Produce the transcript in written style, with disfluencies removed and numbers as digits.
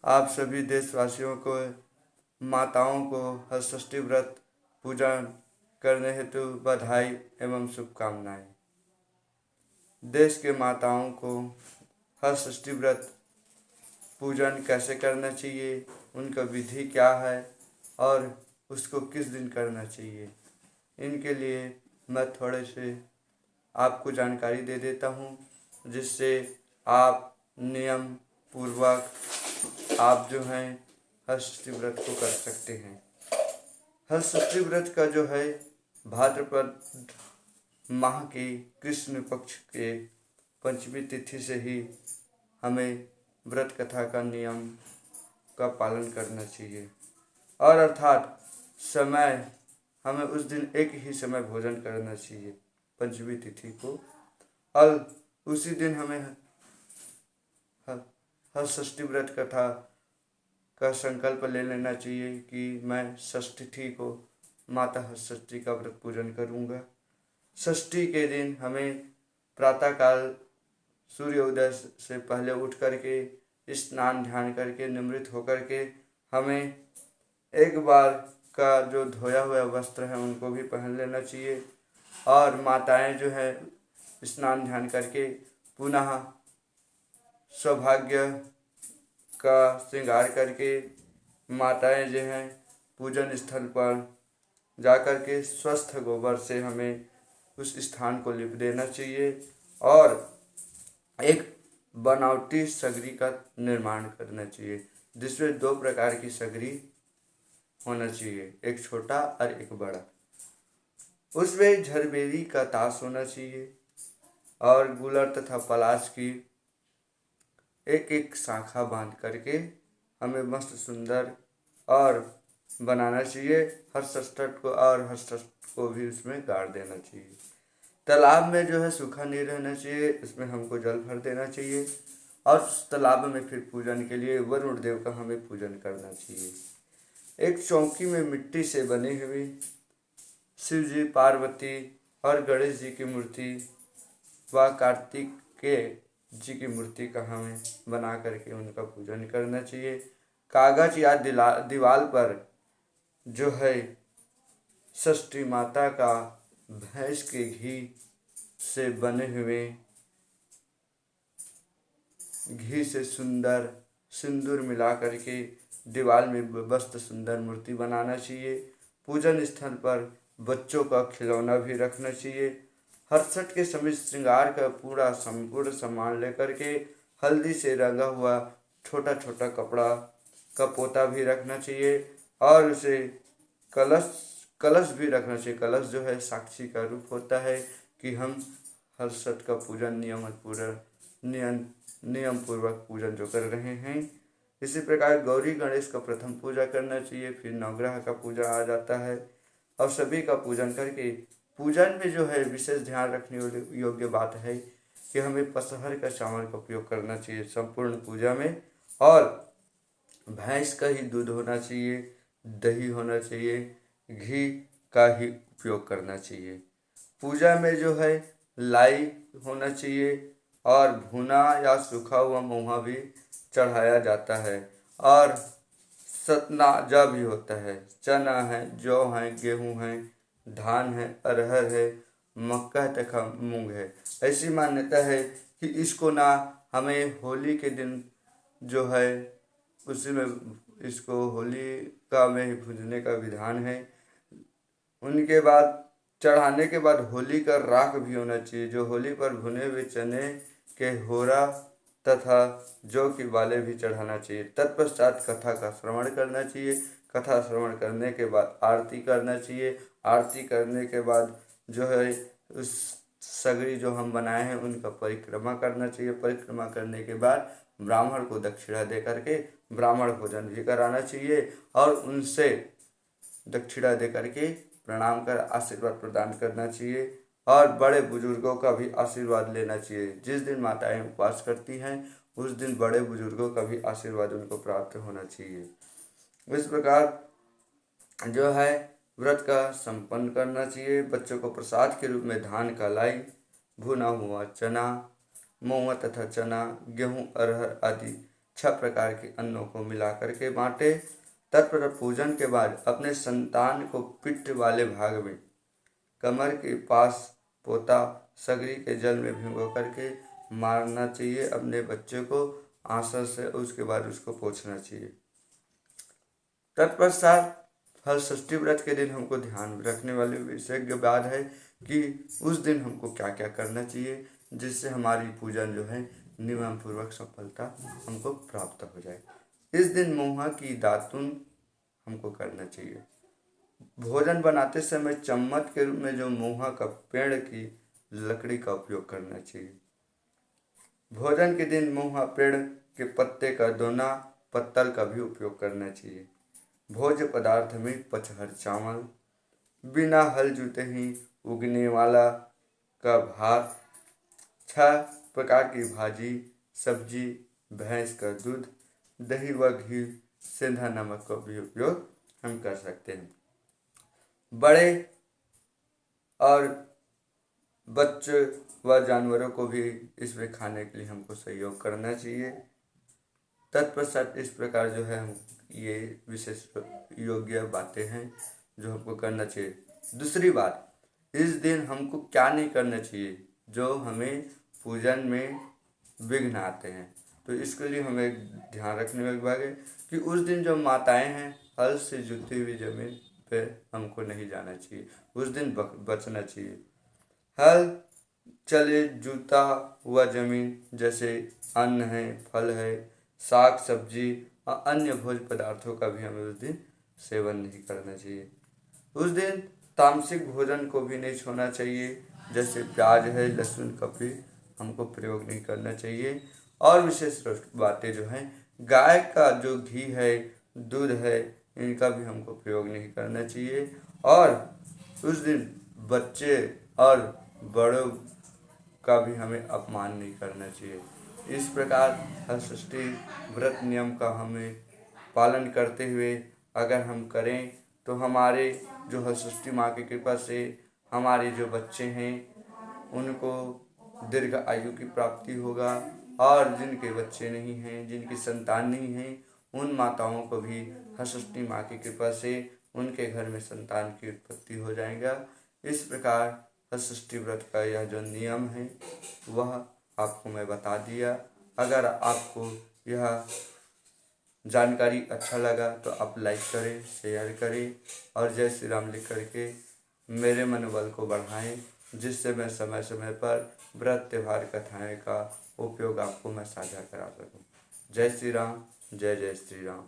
आप सभी देशवासियों को, माताओं को हरषष्ठी व्रत पूजन करने हेतु बधाई एवं शुभकामनाएं। देश के माताओं को हरषष्ठी व्रत पूजन कैसे करना चाहिए, उनका विधि क्या है और उसको किस दिन करना चाहिए, इनके लिए मैं थोड़े से आपको जानकारी दे देता हूँ, जिससे आप नियम पूर्वक आप जो हैं हरषष्ठी व्रत को कर सकते हैं। हरषष्ठी व्रत का जो है भाद्रपद माह की कृष्ण पक्ष के पंचमी तिथि से ही हमें व्रत कथा का नियम का पालन करना चाहिए, और अर्थात समय हमें उस दिन एक ही समय भोजन करना चाहिए पंचमी तिथि को, और उसी दिन हमें हरषष्ठी व्रत कथा का संकल्प ले लेना चाहिए कि मैं षष्ठी को माता हरषष्ठी का व्रत पूजन करूँगा। षष्ठी के दिन हमें प्रातःकाल सूर्योदय से पहले उठ करके स्नान ध्यान करके निमृत होकर के हमें एक बार का जो धोया हुआ वस्त्र है उनको भी पहन लेना चाहिए, और माताएं जो है स्नान ध्यान करके पुनः सौभाग्य का श्रृंगार करके माताएं जो हैं पूजन स्थल पर जाकर के स्वस्थ गोबर से हमें उस स्थान को लिप देना चाहिए और एक बनावटी सगरी का निर्माण करना चाहिए, जिसमें 2 प्रकार की सगरी होना चाहिए, एक छोटा और एक बड़ा। उसमें झरबेरी का तास होना चाहिए और गुलर तथा पलाश की एक एक शाखा बांध करके हमें मस्त सुंदर और बनाना चाहिए। हरषष्ठ को भी उसमें गाड़ देना चाहिए। तालाब में जो है सूखा नहीं रहना चाहिए, इसमें हमको जल भर देना चाहिए और उस तालाब में फिर पूजन के लिए वरुण देव का हमें पूजन करना चाहिए। एक चौकी में मिट्टी से बनी हुई शिव जी, पार्वती और गणेश जी की मूर्ति व कार्तिक के जी की मूर्ति का हमें बना करके उनका पूजन करना चाहिए। कागज या दीवार पर जो है षष्ठी माता का भैंस के घी से बने हुए घी से सुंदर सिंदूर मिला करके दीवार में मस्त सुंदर मूर्ति बनाना चाहिए। पूजन स्थल पर बच्चों का खिलौना भी रखना चाहिए। हरसठ के समय श्रृंगार का पूरा संपूर्ण सामान लेकर के हल्दी से रंगा हुआ छोटा छोटा कपड़ा का पोता भी रखना चाहिए और उसे कलश भी रखना चाहिए। कलश जो है साक्षी का रूप होता है कि हम हरसठ का पूजन नियम पूर्वक पूजन जो कर रहे हैं। इसी प्रकार गौरी गणेश का प्रथम पूजा करना चाहिए, फिर नवग्रह का पूजा आ जाता है और सभी का पूजन करके पूजन में जो है विशेष ध्यान रखने योग्य बात है कि हमें पसहर का चावल का उपयोग करना चाहिए संपूर्ण पूजा में, और भैंस का ही दूध होना चाहिए, दही होना चाहिए, घी का ही उपयोग करना चाहिए। पूजा में जो है लाई होना चाहिए और भुना या सूखा हुआ महुआ भी चढ़ाया जाता है, और सतनाजा भी होता है। चना है, जौ है, गेहूँ है, धान है, अरहर है, मक्का तथा मूंग है। ऐसी मान्यता है कि इसको ना हमें होली के दिन जो है उसी में इसको होलिका में ही भूनने का विधान है। उनके बाद चढ़ाने के बाद होली का राख भी होना चाहिए, जो होली पर भुने हुए चने के होरा तथा जौ की बाले भी चढ़ाना चाहिए। तत्पश्चात कथा का श्रवण करना चाहिए। कथा श्रवण करने के बाद आरती करना चाहिए। आरती करने के बाद जो है उस सगरी जो हम बनाए हैं उनका परिक्रमा करना चाहिए। परिक्रमा करने के बाद ब्राह्मण को दक्षिणा दे करके ब्राह्मण भोजन भी कराना चाहिए और उनसे दक्षिणा दे करके प्रणाम कर आशीर्वाद प्रदान करना चाहिए और बड़े बुजुर्गों का भी आशीर्वाद लेना चाहिए। जिस दिन माताएं उपवास करती हैं उस दिन बड़े बुजुर्गों का भी आशीर्वाद उनको प्राप्त होना चाहिए। इस प्रकार जो है व्रत का संपन्न करना चाहिए। बच्चों को प्रसाद के रूप में धान का लाई, भुना हुआ चना, महुआ तथा चना, गेहूँ, अरहर आदि 6 प्रकार के अन्नों को मिला करके बांटे। तत्पर पूजन के बाद अपने संतान को पिट्ठ वाले भाग में कमर के पास पोता सगरी के जल में भिगो करके मारना चाहिए अपने बच्चे को आंसर से। उसके बाद उसको पोंछना चाहिए। तत्पश्चात हर षष्ठी व्रत के दिन हमको ध्यान रखने वाली विशेष बात है कि उस दिन हमको क्या क्या करना चाहिए जिससे हमारी पूजन जो है नियम पूर्वक सफलता हमको प्राप्त हो जाए। इस दिन मुँह की दातुन हमको करना चाहिए। भोजन बनाते समय चम्मच के रूप में जो मुँह का पेड़ की लकड़ी का उपयोग करना चाहिए। भोजन के दिन मुँह पेड़ के पत्ते का दोना पत्तल का भी उपयोग करना चाहिए। भोज्य पदार्थ में पचहर चावल, बिना हल जुते ही उगने वाला का भात, 6 प्रकार की भाजी सब्जी, भैंस का दूध, दही व घी, सेंधा नमक का भी उपयोग हम कर सकते हैं। बड़े और बच्चे व जानवरों को भी इसमें खाने के लिए हमको सहयोग करना चाहिए। तत्पश्चात इस प्रकार जो है हम ये विशेष योग्य बातें हैं जो हमको करना चाहिए। दूसरी बात, इस दिन हमको क्या नहीं करना चाहिए जो हमें पूजन में विघ्न आते हैं। तो इसके लिए हमें ध्यान रखने वाली बात है कि उस दिन जो माताएं हैं हल से जुती हुई जमीन पे हमको नहीं जाना चाहिए, उस दिन बचना चाहिए। हल चले जूता हुआ जमीन जैसे अन्न है, फल है, साग सब्जी और अन्य भोज्य पदार्थों का भी हमें उस दिन सेवन नहीं करना चाहिए। उस दिन तामसिक भोजन को भी नहीं छोड़ना चाहिए, जैसे प्याज है, लहसुन का भी हमको प्रयोग नहीं करना चाहिए। और विशेष बातें जो हैं, गाय का जो घी है, दूध है, इनका भी हमको प्रयोग नहीं करना चाहिए। और उस दिन बच्चे और बड़ों का भी हमें अपमान नहीं करना चाहिए। इस प्रकार हर षष्ठी व्रत नियम का हमें पालन करते हुए अगर हम करें तो हमारे जो हर षष्ठी माँ की कृपा से हमारे जो बच्चे हैं उनको दीर्घ आयु की प्राप्ति होगा। और जिनके बच्चे नहीं हैं, जिनकी संतान नहीं है, उन माताओं को भी हर षष्ठी माँ की कृपा से उनके घर में संतान की उत्पत्ति हो जाएगा। इस प्रकार हर षष्ठी व्रत का यह जो नियम है वह आपको मैं बता दिया। अगर आपको यह जानकारी अच्छा लगा तो आप लाइक करें, शेयर करें और जय श्री राम लिख करके मेरे मनोबल को बढ़ाएं, जिससे मैं समय समय पर व्रत त्यौहार कथाएं का उपयोग आपको मैं साझा करा सकूं। जय श्री राम, जय जय श्री राम।